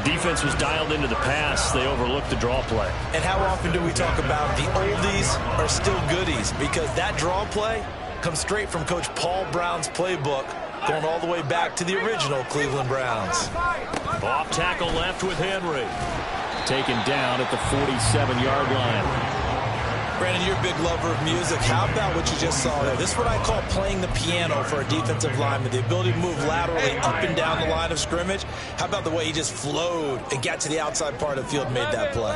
defense was dialed into the pass. They overlooked the draw play. And how often do we talk about the oldies are still goodies? Because that draw play comes straight from Coach Paul Brown's playbook, going all the way back to the original Cleveland Browns. Off tackle left with Henry. Taken down at the 47-yard line. Brandon, you're a big lover of music. How about what you just saw there? This is what I call playing the piano for a defensive lineman. The ability to move laterally up and down the line of scrimmage. How about the way he just flowed and got to the outside part of the field and made that play?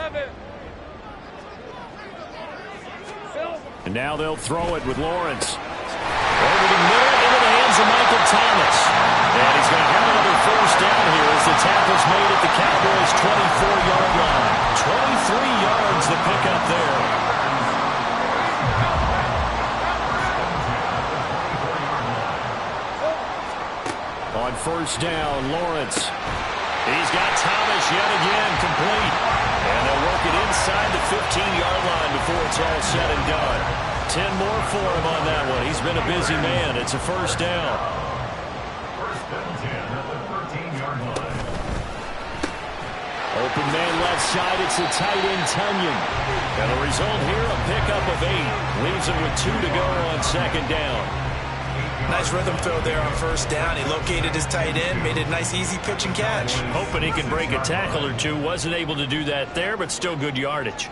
And now they'll throw it with Lawrence. Over the middle into the hands of Michael Thomas. And he's going to have another first down here as the tackle's made at the Cowboys' 24-yard line. 23 yards to pick up there. On first down, Lawrence. He's got Thomas yet again complete. And they'll work it inside the 15-yard line before it's all said and done. 10 more for him on that one. He's been a busy man. It's a first down. Open man left side. It's a tight end, Tunyon. And the result here, a pickup of 8. Leaves him with 2 to go on second down. Nice rhythm throw there on first down. He located his tight end, made it a nice easy pitch and catch. Hoping he can break a tackle or two. Wasn't able to do that there, but still good yardage.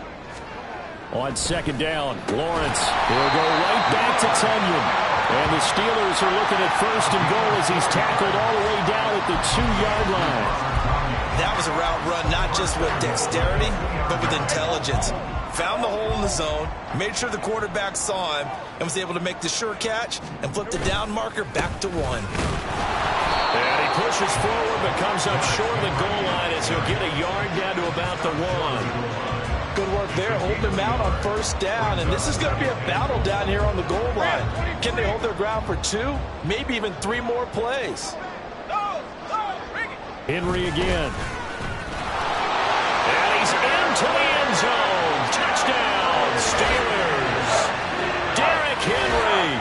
On second down, Lawrence will go right back to Tunyon. And the Steelers are looking at first and goal as he's tackled all the way down at the 2-yard line. That was a route run not just with dexterity, but with intelligence. Found the hole in the zone, made sure the quarterback saw him, and was able to make the sure catch and flip the down marker back to 1. And he pushes forward but comes up short of the goal line as he'll get a yard down to about the 1. Good work there, holding him out on first down, and this is going to be a battle down here on the goal line. Can they hold their ground for 2, maybe even 3 more plays? Henry again. And he's into the end zone. Touchdown, Steelers. Derrick Henry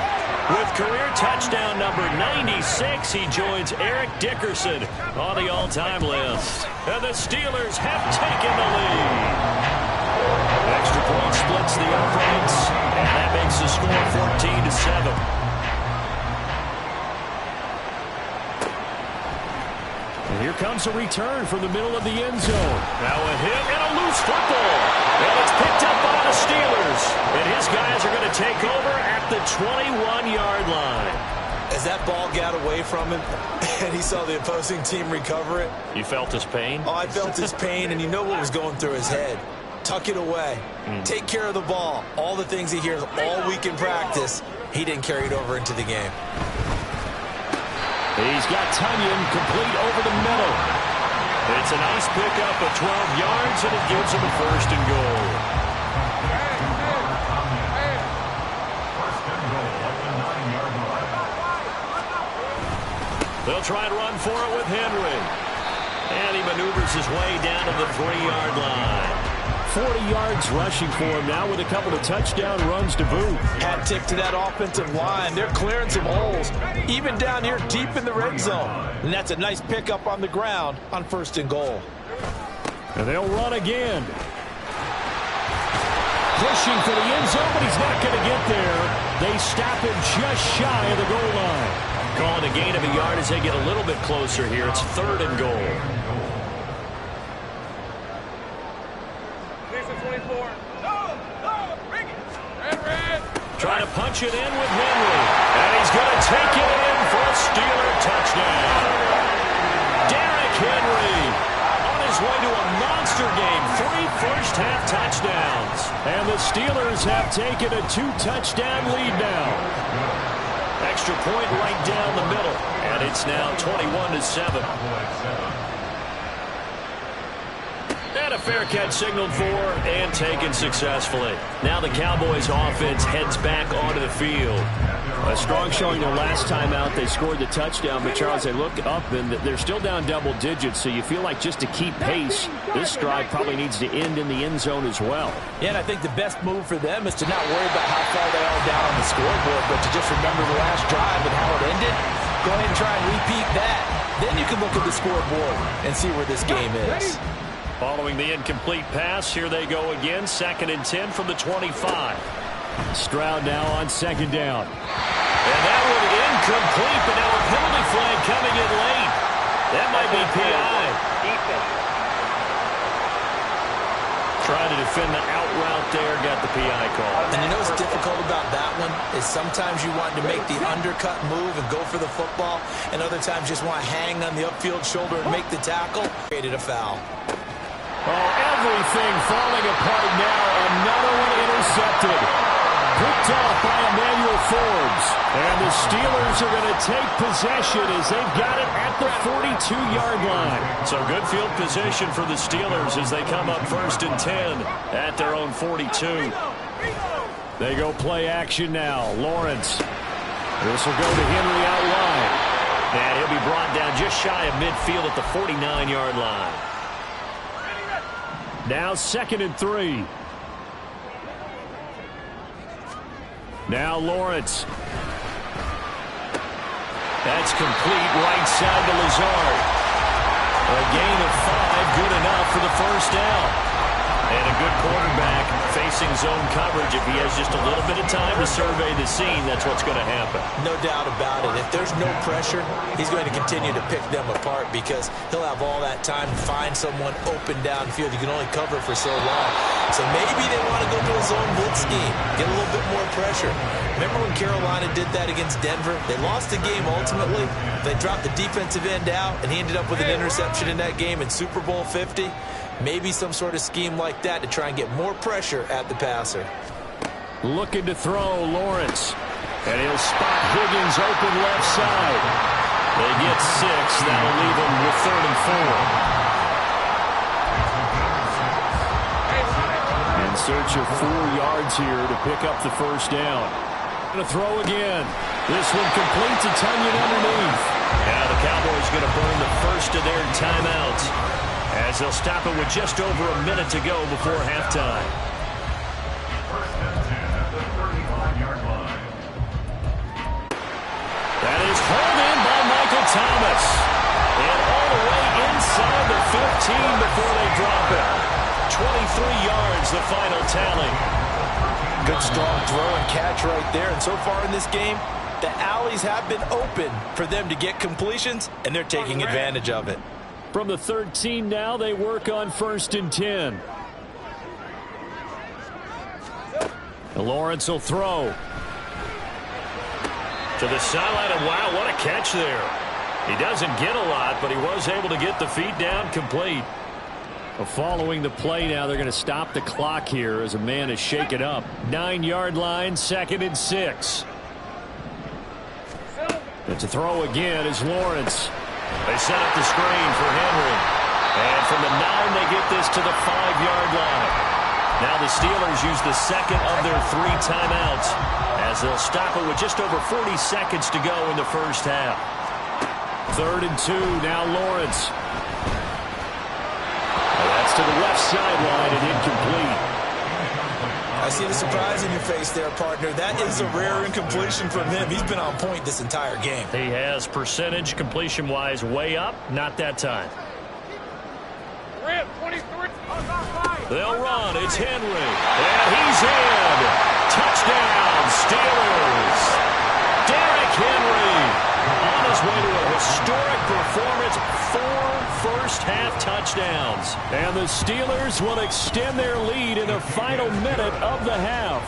with career touchdown number 96. He joins Eric Dickerson on the all-time list. And the Steelers have taken the lead. Extra point splits the uprights, and that makes the score 14-7. And here comes a return from the middle of the end zone. Now a hit and a loose football. And it's picked up by the Steelers. And his guys are going to take over at the 21-yard line. As that ball got away from him and he saw the opposing team recover it. You felt his pain? Oh, I felt his pain, and you know what was going through his head. Tuck it away. Take care of the ball. All the things he hears all week in practice, he didn't carry it over into the game. He's got Tunyon complete over the middle. It's a nice pickup of 12 yards, and it gives him a first and goal. They'll try and run for it with Henry. And he maneuvers his way down to the 3-yard line. 40 yards rushing for him now with a couple of touchdown runs to boot. Hat tip to that offensive line. They're clearing some holes, even down here deep in the red zone. And that's a nice pickup on the ground on first and goal. And they'll run again. Pushing for the end zone, but he's not going to get there. They stop him just shy of the goal line. Calling a gain of a yard as they get a little bit closer here. It's 3rd and goal. Trying to punch it in with Henry. And he's going to take it in for a Steeler touchdown. Derrick Henry on his way to a monster game. 3 first-half touchdowns. And the Steelers have taken a 2-touchdown lead now. Extra point right down the middle. And it's now 21-7. And a fair catch signaled for and taken successfully. Now the Cowboys offense heads back onto the field. A strong showing their last time out. They scored the touchdown, but Charles, they look up and they're still down double digits, so you feel like just to keep pace, this drive probably needs to end in the end zone as well. Yeah, and I think the best move for them is to not worry about how far they are down on the scoreboard, but to just remember the last drive and how it ended. Go ahead and try and repeat that. Then you can look at the scoreboard and see where this game is. Following the incomplete pass, here they go again. 2nd and 10 from the 25. Stroud now on 2nd down. And that one incomplete, but now a penalty flag coming in late. That might be PI. Trying to defend the out route there, got the PI call. And you know what's difficult about that one is sometimes you want to make the undercut move and go for the football, and other times just want to hang on the upfield shoulder and make the tackle. Created a foul. Oh, everything falling apart now. Another one intercepted. Picked off by Emmanuel Forbes. And the Steelers are going to take possession as they've got it at the 42-yard line. So good field position for the Steelers as they come up 1st and 10 at their own 42. They go play action now. Lawrence. This will go to Henry out wide. And he'll be brought down just shy of midfield at the 49-yard line. Now 2nd and 3. Now Lawrence. That's complete right side to Lazard. A gain of 5, good enough for the 1st down. And a good quarterback facing zone coverage. If he has just a little bit of time to survey the scene, that's what's going to happen. No doubt about it. If there's no pressure, he's going to continue to pick them apart because he'll have all that time to find someone open downfield. You can only cover for so long. So maybe they want to go to a zone blitz scheme, get a little bit more pressure. Remember when Carolina did that against Denver? They lost the game ultimately. They dropped the defensive end out, and he ended up with an interception in that game in Super Bowl 50. Maybe some sort of scheme like that to try and get more pressure at the passer. Looking to throw, Lawrence. And he'll spot Higgins open left side. They get 6. That'll leave them with 3rd and 4. In search of 4 yards here to pick up the 1st down. Going to throw again. This one complete to Tunyon underneath. Now the Cowboys going to burn the first of their timeouts as they'll stop it with just over a minute to go before halftime. That is hauled in by Michael Thomas. And all the way inside the 15 before they drop it. 23 yards, the final tally. Good strong throw and catch right there. And so far in this game, the alleys have been open for them to get completions, and they're taking advantage of it. From the 13 now, they work on 1st and 10. And Lawrence will throw. To the sideline, and wow, what a catch there. He doesn't get a lot, but he was able to get the feet down complete. Well, following the play now, they're going to stop the clock here as a man is shaken up. 9-yard line, 2nd and 6. And to throw again is Lawrence. They set up the screen for Henry. And from the 9, they get this to the 5-yard line. Now the Steelers use the 2nd of their 3 timeouts as they'll stop it with just over 40 seconds to go in the 1st half. 3rd and 2, now Lawrence. And that's to the left sideline and incomplete. I see the surprise in your face there, partner. That is a rare incompletion from him. He's been on point this entire game. He has percentage completion-wise way up. Not that time. They'll run. It's Henry. And he's in. Touchdown, Steelers. Derrick Henry on his way to a historic performance. 4 first-half touchdowns. And the Steelers will extend their lead in the final minute of the half.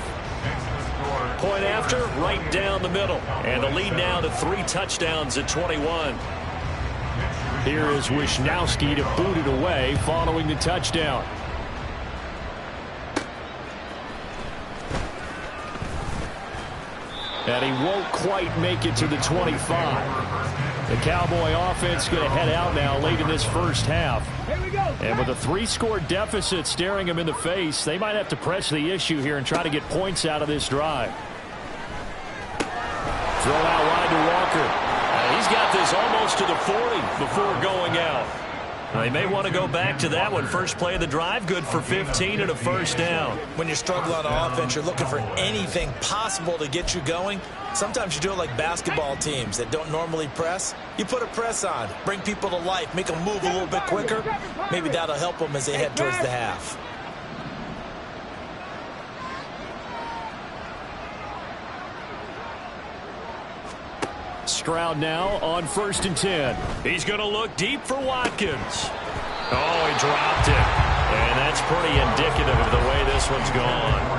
Point after, right down the middle. And the lead now to 3 touchdowns at 21. Here is Wisnowski to boot it away following the touchdown. And he won't quite make it to the 25. The Cowboy offense going to head out now late in this 1st half. Here we go. And with a 3-score deficit staring him in the face, they might have to press the issue here and try to get points out of this drive. Throw out wide to Walker. He's got this almost to the 40 before going out. They may want to go back to that one. First play of the drive, good for 15 and a first down. When you're struggling on offense, you're looking for anything possible to get you going. Sometimes you do it like basketball teams that don't normally press. You put a press on, bring people to life, make them move a little bit quicker. Maybe that'll help them as they head towards the half. Stroud now on 1st and 10. He's going to look deep for Watkins. Oh, he dropped it. And that's pretty indicative of the way this one's gone.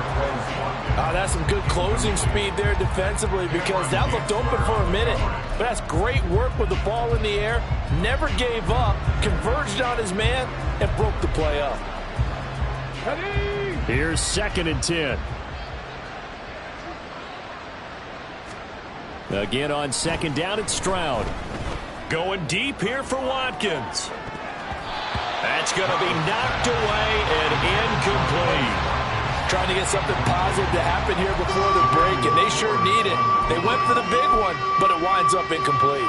That's some good closing speed there defensively, because that looked open for a minute. But that's great work with the ball in the air. Never gave up, converged on his man, and broke the play up. Here's 2nd and 10. Again on 2nd down, it's Stroud. Going deep here for Watkins. That's going to be knocked away and incomplete. Trying to get something positive to happen here before the break, and they sure need it. They went for the big one, but it winds up incomplete.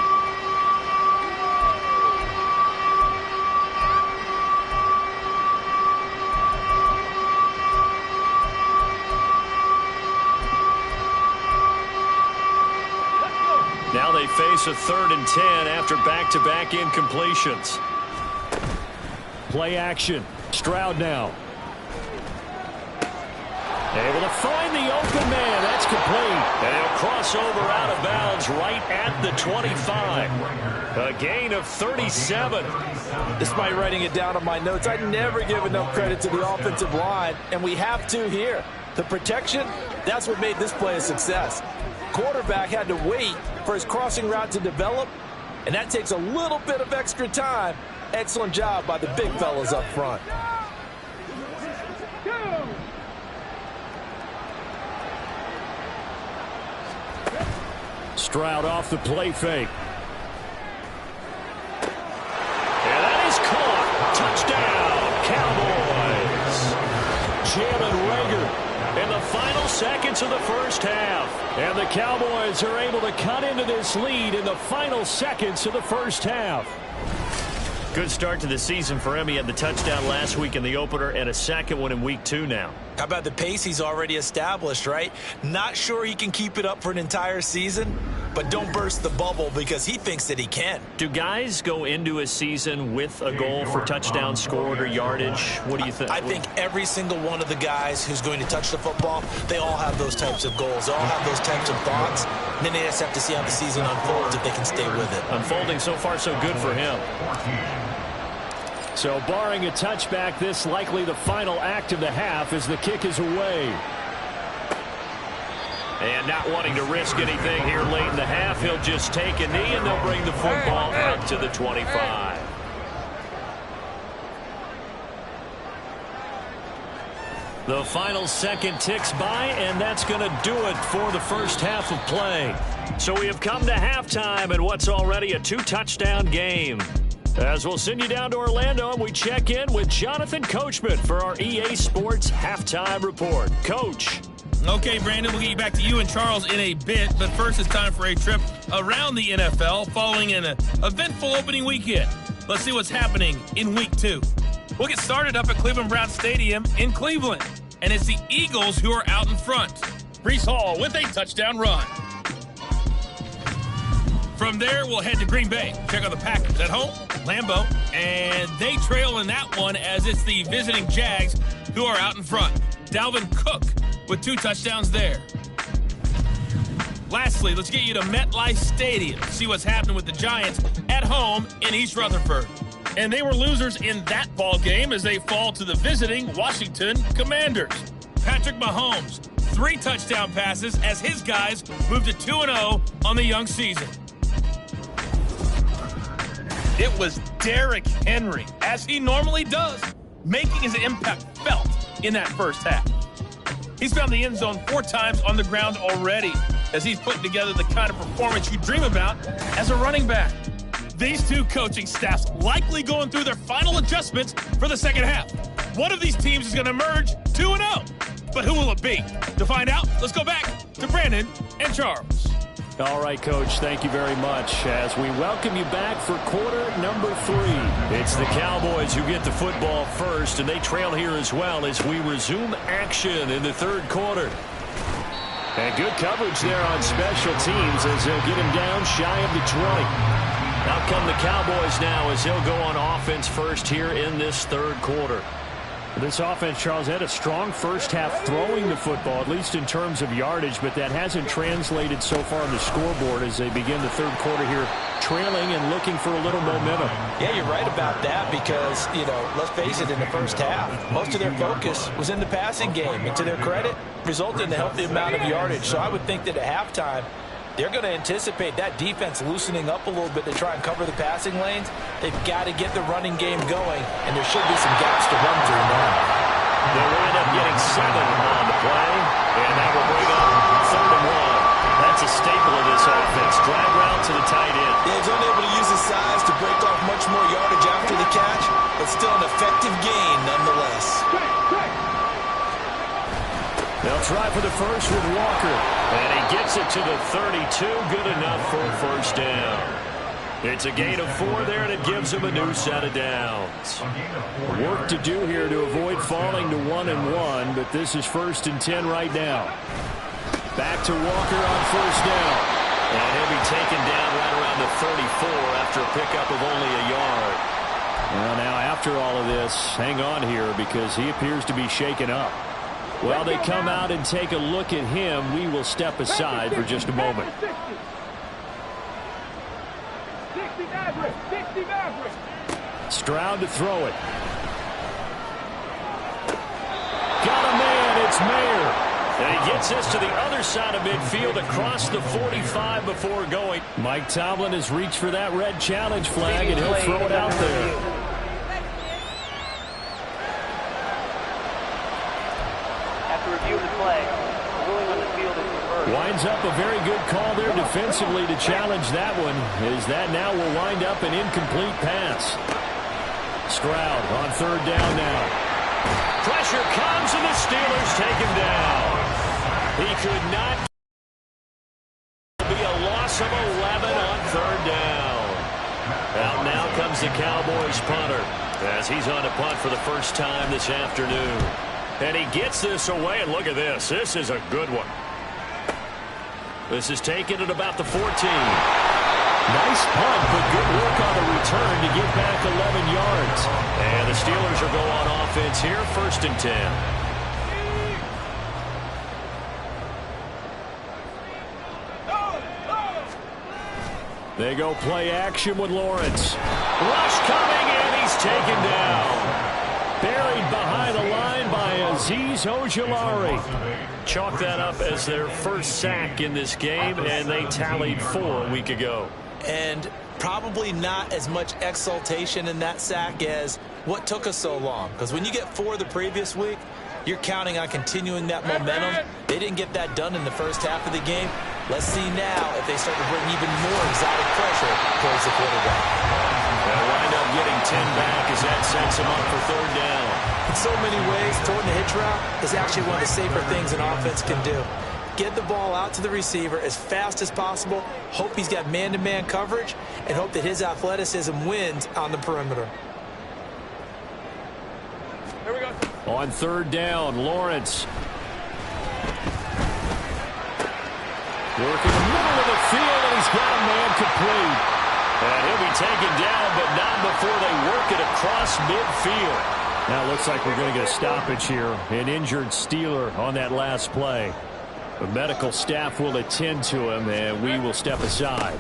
Now they face a 3rd and 10 after back-to-back incompletions. Play action. Stroud now. Able to find the open man. That's complete. And he'll cross over out of bounds right at the 25. A gain of 37. Despite writing it down on my notes, I never give enough credit to the offensive line, and we have to here. The protection, that's what made this play a success. Quarterback had to wait for his crossing route to develop, and that takes a little bit of extra time. Excellent job by the big fellas up front. Stroud off the play fake. And that is caught. Touchdown, Cowboys. Jalen Rager. In the final seconds of the first half. And the Cowboys are able to cut into this lead in the final seconds of the first half. Good start to the season for him. He had the touchdown last week in the opener and a second one in week 2 now. How about the pace he's already established, right? Not sure he can keep it up for an entire season, but don't burst the bubble because he thinks that he can. Do guys go into a season with a goal for touchdown scored or yardage? What do you think? I think every single one of the guys who's going to touch the football, they all have those types of goals. They all have those types of thoughts. And then they just have to see how the season unfolds if they can stay with it. Unfolding so far so good for him. So barring a touchback, this likely the final act of the half as the kick is away. And not wanting to risk anything here late in the half, he'll just take a knee and they'll bring the football out to the 25. The final second ticks by, and that's going to do it for the first half of play. So we have come to halftime in what's already a 2-touchdown game. As we'll send you down to Orlando, and we check in with Jonathan Coachman for our EA Sports Halftime Report. Coach. Okay, Brandon, we'll get you back to you and Charles in a bit, but first it's time for a trip around the NFL following an eventful opening weekend. Let's see what's happening in Week 2. We'll get started up at Cleveland Browns Stadium in Cleveland, and it's the Eagles who are out in front. Breece Hall with a touchdown run. From there, we'll head to Green Bay. Check out the Packers at home, Lambeau, and they trail in that one as it's the visiting Jags who are out in front. Dalvin Cook with 2 touchdowns there. Lastly, let's get you to MetLife Stadium. See what's happening with the Giants at home in East Rutherford. And they were losers in that ball game as they fall to the visiting Washington Commanders. Patrick Mahomes, 3 touchdown passes as his guys move to 2-0 on the young season. It was Derrick Henry, as he normally does, making his impact felt in that first half. He's found the end zone 4 times on the ground already, as he's putting together the kind of performance you dream about as a running back. These 2 coaching staffs likely going through their final adjustments for the second half. One of these teams is going to emerge 2-0, but who will it be? To find out, let's go back to Brandon and Charles. All right, Coach, thank you very much. As we welcome you back for quarter number 3. It's the Cowboys who get the football first, and they trail here as well as we resume action in the third quarter. And good coverage there on special teams as they'll get him down shy of the 20. Out come the Cowboys now as they'll go on offense first here in this third quarter. This offense, Charles, had a strong first half throwing the football, at least in terms of yardage, but that hasn't translated so far on the scoreboard as they begin the third quarter here, trailing and looking for a little momentum. Yeah, you're right about that because, let's face it, in the first half, most of their focus was in the passing game. And to their credit, resulted in a healthy amount of yardage. So I would think that at halftime, they're going to anticipate that defense loosening up a little bit to try and cover the passing lanes. They've got to get the running game going, and there should be some gaps to run through now. They'll wind up getting 7 on the play, and that will bring up 3rd and 1. That's a staple of this offense. Drag route to the tight end. Yeah, he's unable to use his size to break off much more yardage after the catch, but still an effective gain nonetheless. They'll try for the first with Walker. And he gets it to the 32. Good enough for a first down. It's a gain of 4 there, and it gives him a new set of downs. Work to do here to avoid falling to 1-1, but this is 1st and 10 right now. Back to Walker on first down. And he'll be taken down right around the 34 after a pickup of only a yard. Well, now after all of this, hang on here because he appears to be shaken up. While they come out and take a look at him, we will step aside for just a moment. Stroud to throw it. Got a man, it's Mayer. And he gets this to the other side of midfield across the 45 before going. Mike Tomlin has reached for that red challenge flag, and he'll throw it out there. Winds up a very good call there defensively to challenge that one, as that now will wind up an incomplete pass. Stroud on 3rd down now. Pressure comes, and the Steelers take him down. He could not be a loss of 11 on 3rd down. Out now comes the Cowboys punter as he's on to punt for the first time this afternoon. And he gets this away, and look at this. This is a good one. This is taken at about the 14. Nice punt, but good work on the return to get back 11 yards. And the Steelers will go on offense here, 1st and 10. They go play action with Lawrence. Rush coming, and he's taken down. Buried behind the line by Azeez Ojulari. Chalk that up as their first sack in this game, and they tallied 4 a week ago. And probably not as much exultation in that sack as what took us so long. Because when you get 4 the previous week, you're counting on continuing that momentum. They didn't get that done in the first half of the game. Let's see now if they start to bring even more exotic pressure towards the quarterback. They'll wind up getting 10 back as that sets them up for 3rd down. In so many ways, throwing the hitch route is actually one of the safer things an offense can do. Get the ball out to the receiver as fast as possible, hope he's got man-to-man coverage, and hope that his athleticism wins on the perimeter. Here we go. On 3rd down, Lawrence. Working the middle of the field, and he's got a man complete. And he'll be taken down, but not before they work it across midfield. Now it looks like we're going to get a stoppage here. An injured Steeler on that last play. The medical staff will attend to him, and we will step aside.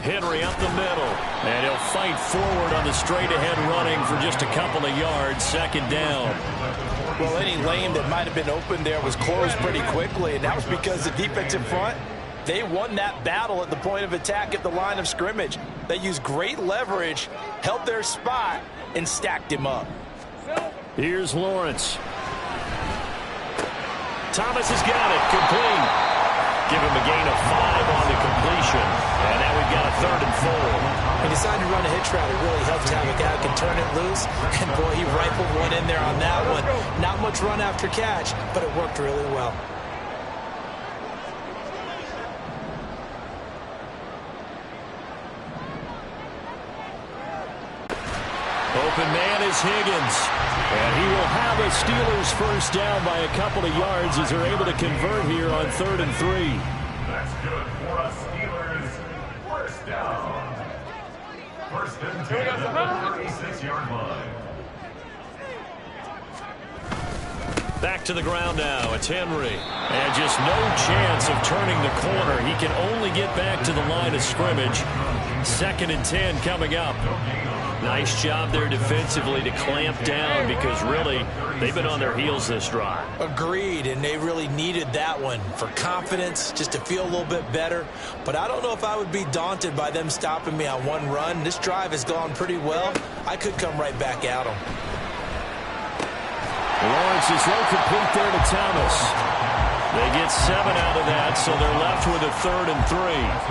Henry up the middle. And he'll fight forward on the straight-ahead running for just a couple of yards. 2nd down. Well, any lane that might have been open there was closed pretty quickly, and that was because the defensive front, they won that battle at the point of attack at the line of scrimmage. They used great leverage, held their spot, and stacked him up. Here's Lawrence. Thomas has got it. Complete. Give him a gain of 5 on the completion. And now we've got a 3rd and 4. He decided to run a hitch route. It really helped to have a guy who can turn it loose. And, boy, he rifled one in there on that one. Not much run after catch, but it worked really well. Open man is Higgins. And he will have a Steelers first down by a couple of yards as they're able to convert here on 3rd and 3. That's good for a Steelers first down. First and 10 at the 36-yard line. Back to the ground now. It's Henry. And just no chance of turning the corner. He can only get back to the line of scrimmage. 2nd and 10 coming up. Nice job there defensively to clamp down because really they've been on their heels this drive. Agreed, and they really needed that one for confidence, just to feel a little bit better. But I don't know if I would be daunted by them stopping me on one run. This drive has gone pretty well. I could come right back at them. Lawrence is low complete there to Thomas. They get 7 out of that, so they're left with a 3rd and 3.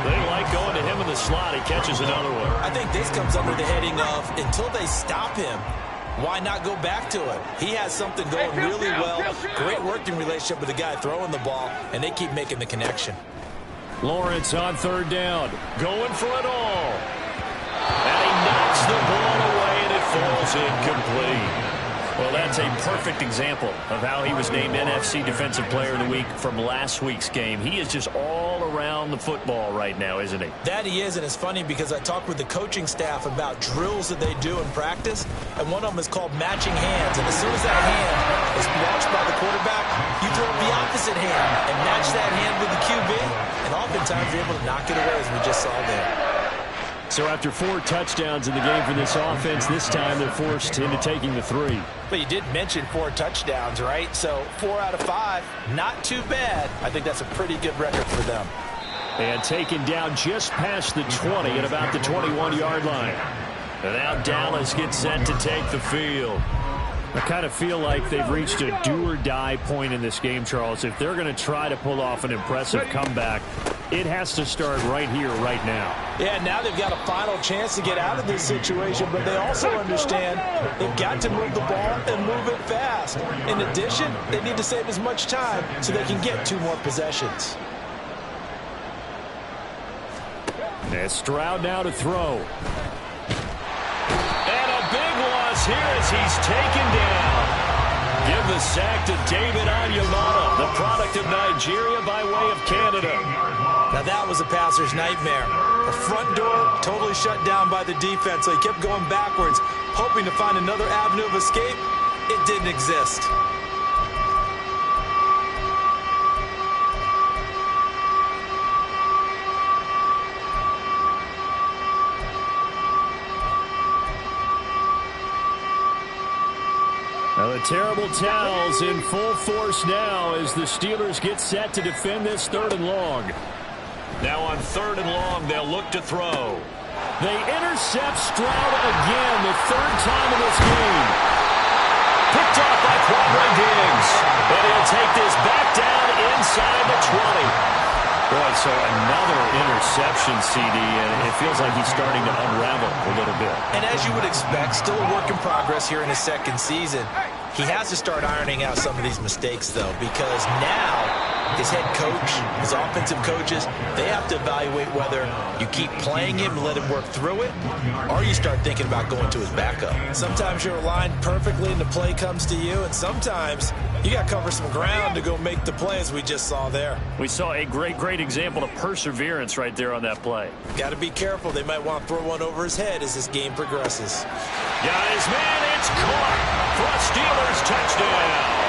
They like going to him in the slot. He catches another one. I think this comes under the heading of until they stop him, why not go back to it? He has something going really well. Great working relationship with the guy throwing the ball, and they keep making the connection. Lawrence on 3rd down. Going for it all. And he knocks the ball away, and it falls incomplete. Well, that's a perfect example of how he was named NFC Defensive Player of the Week from last week's game. He is just all around the football right now, isn't he? That he is, and it's funny because I talked with the coaching staff about drills that they do in practice, and one of them is called matching hands. And as soon as that hand is launched by the quarterback, you throw the opposite hand and match that hand with the QB, and oftentimes you're able to knock it away, as we just saw there. So after 4 touchdowns in the game for this offense, this time they're forced into taking the 3. But you did mention 4 touchdowns, right? So 4 out of 5, not too bad. I think that's a pretty good record for them. And taken down just past the 20 at about the 21-yard line. And now Dallas gets set to take the field. I kind of feel like they've reached a do-or-die point in this game, Charles. If they're going to try to pull off an impressive comeback, it has to start right here, right now. Yeah, now they've got a final chance to get out of this situation, but they also understand they've got to move the ball and move it fast. In addition, they need to save as much time so they can get 2 more possessions. And Stroud now to throw. And a big loss here as he's taken down. Give the sack to David Onyemata, the product of Nigeria by way of Canada. Now that was a passer's nightmare. The front door totally shut down by the defense, so he kept going backwards, hoping to find another avenue of escape. It didn't exist. Now the terrible towels in full force now as the Steelers get set to defend this 3rd and long. Now on 3rd and long, they'll look to throw. They intercept Stroud again, the 3rd time in this game. Picked off by Quadri Diggs. And he'll take this back down inside the 20. Boy, so another interception, CD, and it feels like he's starting to unravel a little bit. And as you would expect, still a work in progress here in his 2nd season. He has to start ironing out some of these mistakes, though, because now his head coach, his offensive coaches, they have to evaluate whether you keep playing him and let him work through it, or you start thinking about going to his backup. Sometimes you're aligned perfectly and the play comes to you, and sometimes you got to cover some ground to go make the play, as we just saw there. We saw a great example of perseverance right there on that play. Got to be careful. They might want to throw one over his head as this game progresses. Got his man. It's caught for a Steelers touchdown.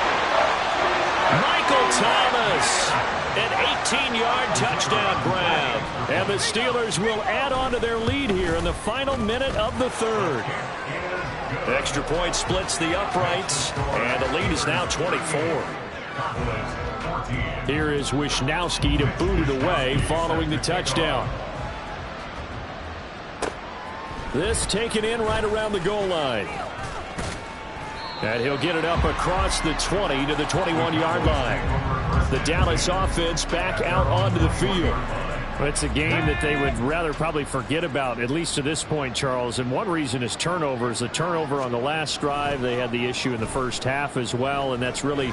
Michael Thomas, an 18-yard touchdown grab. And the Steelers will add on to their lead here in the final minute of the 3rd. The extra point splits the uprights, and the lead is now 24. Here is Wisnowski to boot it away following the touchdown. This taken in right around the goal line. And he'll get it up across the 20 to the 21-yard line. The Dallas offense back out onto the field. It's a game that they would rather probably forget about, at least to this point, Charles. And one reason is turnovers. The turnover on the last drive, they had the issue in the first half as well. And that's really,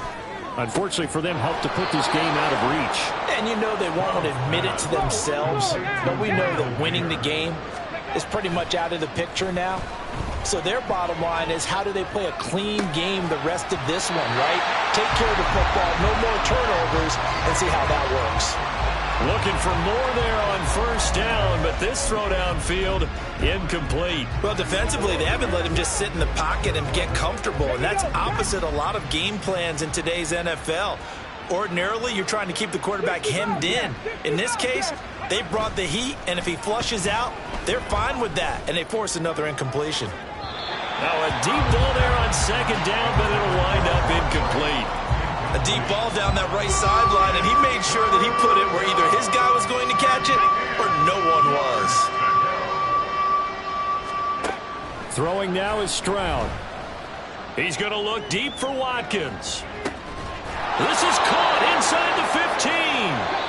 unfortunately for them, helped to put this game out of reach. And you know they won't admit it to themselves, but we know that winning the game is pretty much out of the picture now. So their bottom line is, how do they play a clean game the rest of this one, right? Take care of the football, no more turnovers, and see how that works. Looking for more there on first down, but this throw downfield incomplete. Well, defensively, they haven't let him just sit in the pocket and get comfortable, and that's opposite a lot of game plans in today's NFL. Ordinarily, you're trying to keep the quarterback hemmed in. In this case, they brought the heat, and if he flushes out, they're fine with that, and they force another incompletion. Now a deep ball there on second down, but it'll wind up incomplete. A deep ball down that right sideline, and he made sure that he put it where either his guy was going to catch it or no one was. Throwing now is Stroud. He's going to look deep for Watkins. This is caught inside the 15.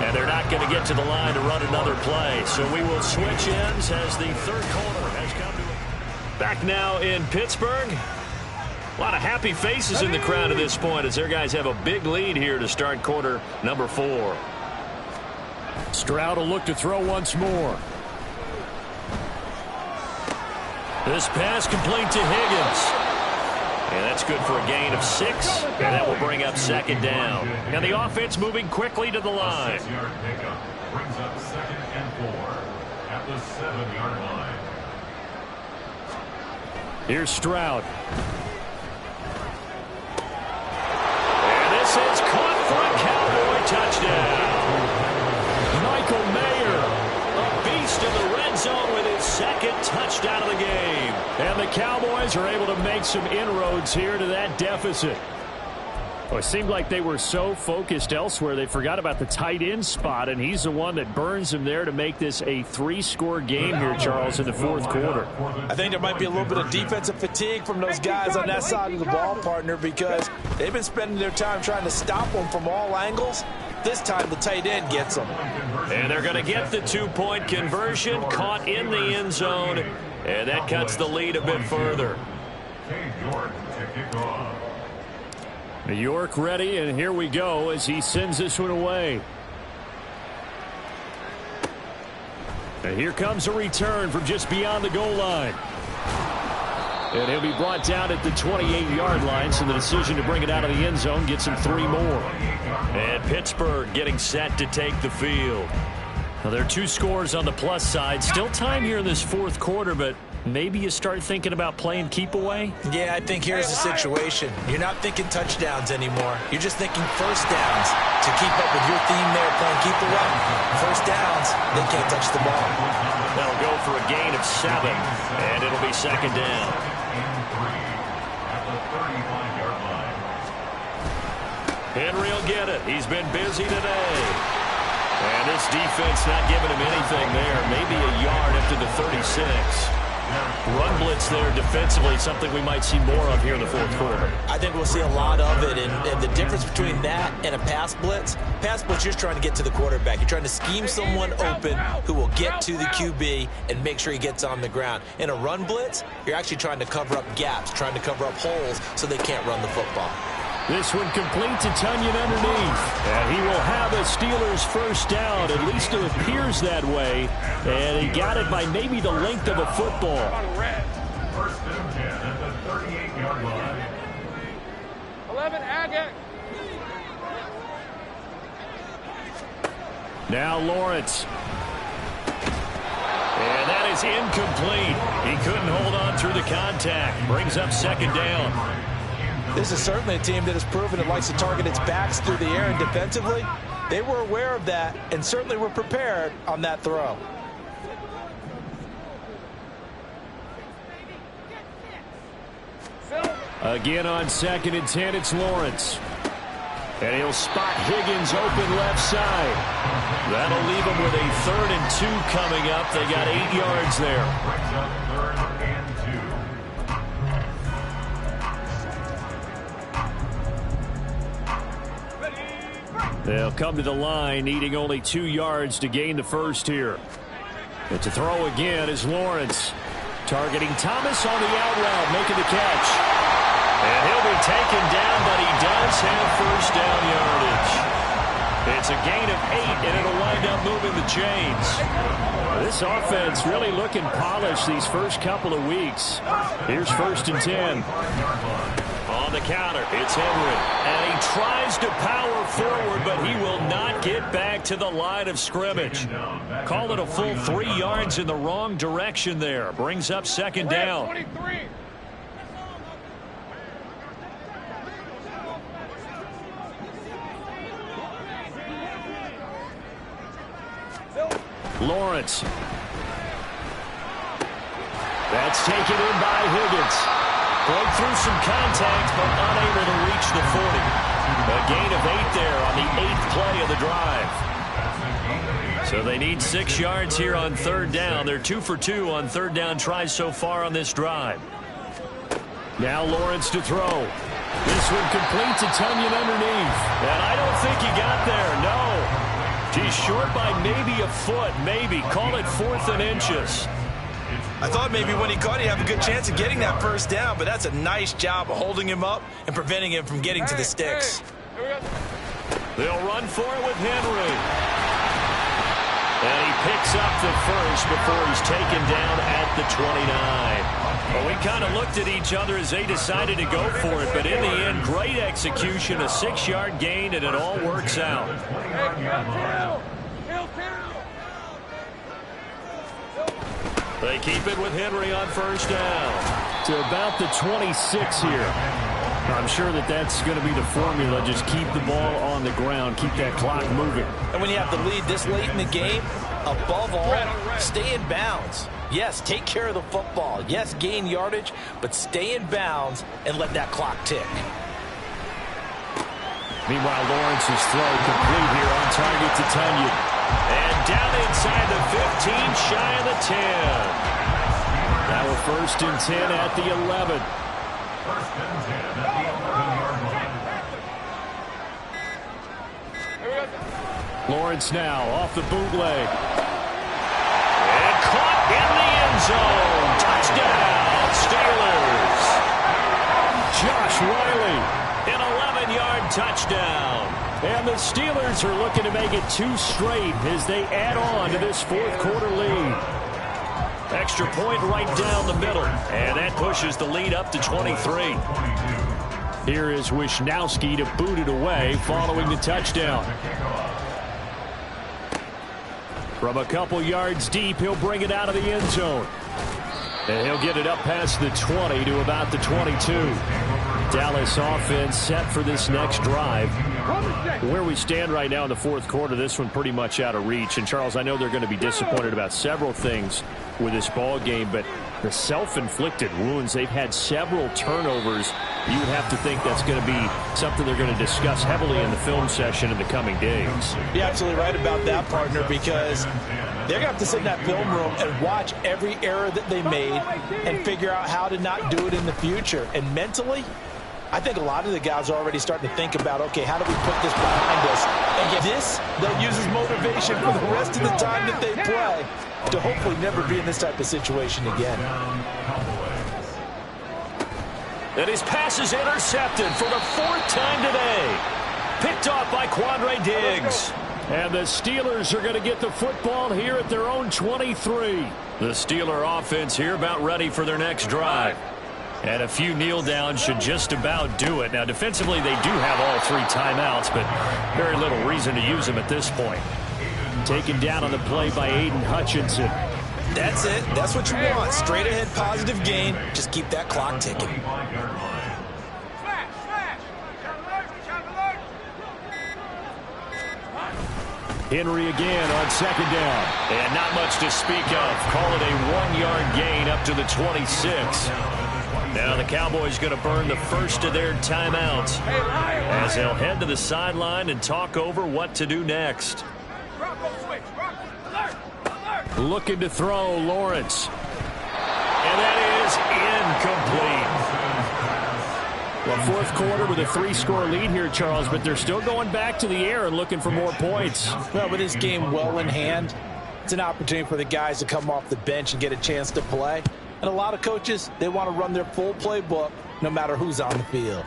And they're not going to get to the line to run another play. So we will switch ends as the third quarter has come to a... Back now in Pittsburgh. A lot of happy faces in the crowd at this point as their guys have a big lead here to start quarter number 4. Stroud will look to throw once more. This pass complete to Higgins. And that's good for a gain of 6, and that will bring up second down. And the offense moving quickly to the line. A 6-yard pickup brings up 2nd and 4 at the 7-yard line. Here's Stroud. And this is caught for a Cowboy touchdown. Michael Mayer, a beast in the red zone with his 2nd touchdown of the game. And the Cowboys are able to make some inroads here to that deficit. Well, it seemed like they were so focused elsewhere they forgot about the tight end spot, and he's the one that burns him there to make this a 3-score game here, Charles, in the 4th quarter. I think there might be a little bit of defensive fatigue from those guys on that side of the ball, partner, because they've been spending their time trying to stop them from all angles. This time the tight end gets them. And they're going to get the 2-point conversion, caught in the end zone, and that cuts the lead a bit further. New York ready, and here we go as he sends this one away. And here comes a return from just beyond the goal line. And he'll be brought down at the 28-yard line, so the decision to bring it out of the end zone gets him 3 more. And Pittsburgh getting set to take the field. Now, there are 2 scores on the plus side. Still time here in this 4th quarter, but maybe you start thinking about playing keep away? Yeah, I think here's the situation. You're not thinking touchdowns anymore. You're just thinking first downs. To keep up with your theme there, playing keep away. First downs, they can't touch the ball. They'll go for a gain of 7, and it'll be second down. Henry will get it. He's been busy today. And this defense not giving him anything there. Maybe a yard up to the 36. Run blitz there defensively, something we might see more of here in the 4th quarter. I think we'll see a lot of it, and the difference between that and a pass blitz, you're trying to get to the quarterback. You're trying to scheme someone open who will get to the QB and make sure he gets on the ground. In a run blitz, you're actually trying to cover up gaps, trying to cover up holes so they can't run the football. This one complete to Tunyon underneath. And he will have a Steelers first down. At least it appears that way. And he got it by maybe the length of a football. First and 10 at the 38-yard line. 11 Agate. Now Lawrence. And that is incomplete. He couldn't hold on through the contact. Brings up second down. This is certainly a team that has proven it likes to target its backs through the air, and defensively, they were aware of that and certainly were prepared on that throw. Again on 2nd and 10, it's Lawrence. And he'll spot Higgins open left side. That'll leave him with a 3rd and 2 coming up. They got 8 yards there. Brings up 3rd and 2. They'll come to the line, needing only 2 yards to gain the first here. And to throw again is Lawrence. Targeting Thomas on the out route, making the catch. And he'll be taken down, but he does have first down yardage. It's a gain of 8, and it'll wind up moving the chains. This offense really looking polished these first couple of weeks. Here's 1st and 10. On the counter, it's Henry. And he tries to power forward, but he will not get back to the line of scrimmage. Call it a full 3 yards in the wrong direction there. Brings up 2nd down. 23. Lawrence. That's taken in by Higgins. Going through some contact, but unable to reach the 40. A gain of 8 there on the 8th play of the drive. So they need 6 yards here on 3rd down. They're 2 for 2 on 3rd down tries so far on this drive. Now Lawrence to throw. This one complete to Tunyon underneath. And I don't think he got there, no. He's short by maybe a foot, maybe. Call it 4th and inches. I thought maybe when he caught it, he'd have a good chance of getting that 1st down, but that's a nice job of holding him up and preventing him from getting to the sticks. They'll run for it with Henry. And he picks up the 1st before he's taken down at the 29. Well, we kind of looked at each other as they decided to go for it, but in the end, great execution, a 6-yard gain, and it all works out. They keep it with Henry on 1st down. To about the 26 here. I'm sure that's going to be the formula. Just keep the ball on the ground. Keep that clock moving. And when you have the lead this late in the game, above all, stay in bounds. Yes, take care of the football. Yes, gain yardage, but stay in bounds and let that clock tick. Meanwhile, Lawrence's throw complete here on target to Tunyon. And down inside the 15, shy of the 10. Now we're 1st and 10 at the 11. 1st and 10 at the 11-yard line. Lawrence now off the bootleg. And caught in the end zone. Touchdown, Steelers. Josh Riley. An 11-yard touchdown. And the Steelers are looking to make it 2 straight as they add on to this 4th quarter lead. Extra point right down the middle. And that pushes the lead up to 23. Here is Wisnowski to boot it away following the touchdown. From a couple yards deep, he'll bring it out of the end zone. And he'll get it up past the 20 to about the 22. Dallas offense set for this next drive. Where we stand right now in the 4th quarter, this one pretty much out of reach. And, Charles, I know they're going to be disappointed about several things with this ball game, but the self-inflicted wounds, they've had several turnovers. You would have to think that's going to be something they're going to discuss heavily in the film session in the coming days. You're absolutely right about that, partner, because they're going to have to sit in that film room and watch every error that they made and figure out how to not do it in the future. And mentally, I think a lot of the guys are already starting to think about, okay, how do we put this behind us? And get this, they'll use as motivation for the rest of the time that they play to hopefully never be in this type of situation again. And his pass is intercepted for the 4th time today. Picked off by Quandre Diggs. And the Steelers are going to get the football here at their own 23. The Steeler offense here about ready for their next drive. And a few kneel downs should just about do it. Now, defensively, they do have all 3 timeouts, but very little reason to use them at this point. Taken down on the play by Aiden Hutchinson. That's it. That's what you want. Straight ahead positive gain. Just keep that clock ticking. Henry again on 2nd down. And not much to speak of. Call it a 1-yard gain up to the 26. Now the Cowboys going to burn the first of their timeouts as they'll head to the sideline and talk over what to do next. Looking to throw, Lawrence. And that is incomplete. Well, 4th quarter with a 3-score lead here, Charles, but they're still going back to the air and looking for more points. Well, with this game well in hand, it's an opportunity for the guys to come off the bench and get a chance to play. And a lot of coaches, they want to run their full playbook no matter who's on the field.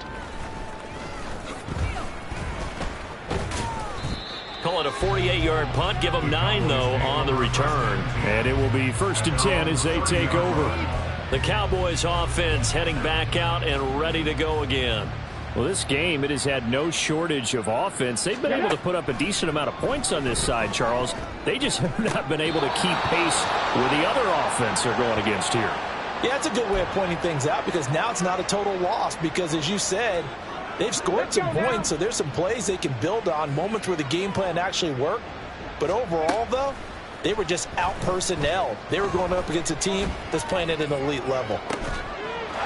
Call it a 48-yard punt. Give them 9, though, on the return. And it will be 1st and 10 as they take over. The Cowboys offense heading back out and ready to go again. Well, this game, it has had no shortage of offense. They've been able to put up a decent amount of points on this side, Charles. They just have not been able to keep pace with the other offense they're going against here. Yeah, it's a good way of pointing things out because now it's not a total loss because, as you said, they've scored some points, so there's some plays they can build on, moments where the game plan actually worked. But overall, though, they were just out-personnelled. They were going up against a team that's playing at an elite level.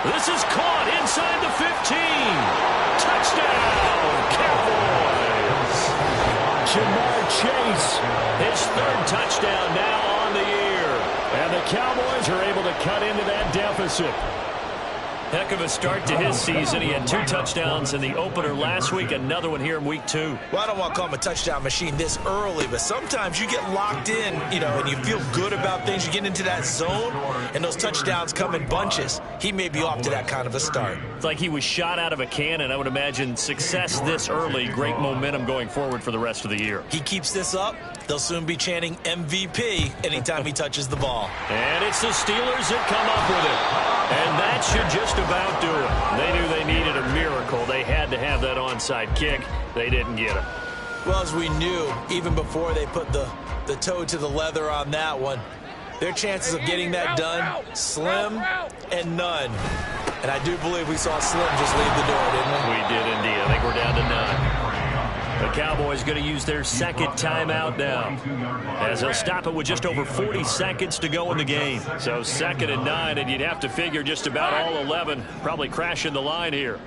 This is caught inside the 15. Touchdown, Cowboys. Jamar Chase, His 3rd touchdown now on the year. and the Cowboys are able to cut into that deficit. Heck of a start to his season. He had 2 touchdowns in the opener last week, another one here in week 2. Well, I don't want to call him a touchdown machine this early, but sometimes you get locked in, and you feel good about things. You get into that zone, and those touchdowns come in bunches. He may be off to that kind of a start. It's like he was shot out of a cannon. I would imagine success this early, great momentum going forward for the rest of the year. He keeps this up, they'll soon be chanting MVP anytime he touches the ball. And it's the Steelers that come up with it. And that should just about do it. They knew they needed a miracle. They had to have that onside kick. They didn't get it. Well, as we knew, even before they put the toe to the leather on that one, their chances of getting that done, slim and none. And I do believe we saw Slim just leave the door, didn't we? We did indeed. I think we're down to 9. The Cowboys going to use their 2nd timeout now, as they'll stop it with just over 40 seconds to go in the game. So 2nd and 9, and you'd have to figure just about all 11 probably crashing the line here.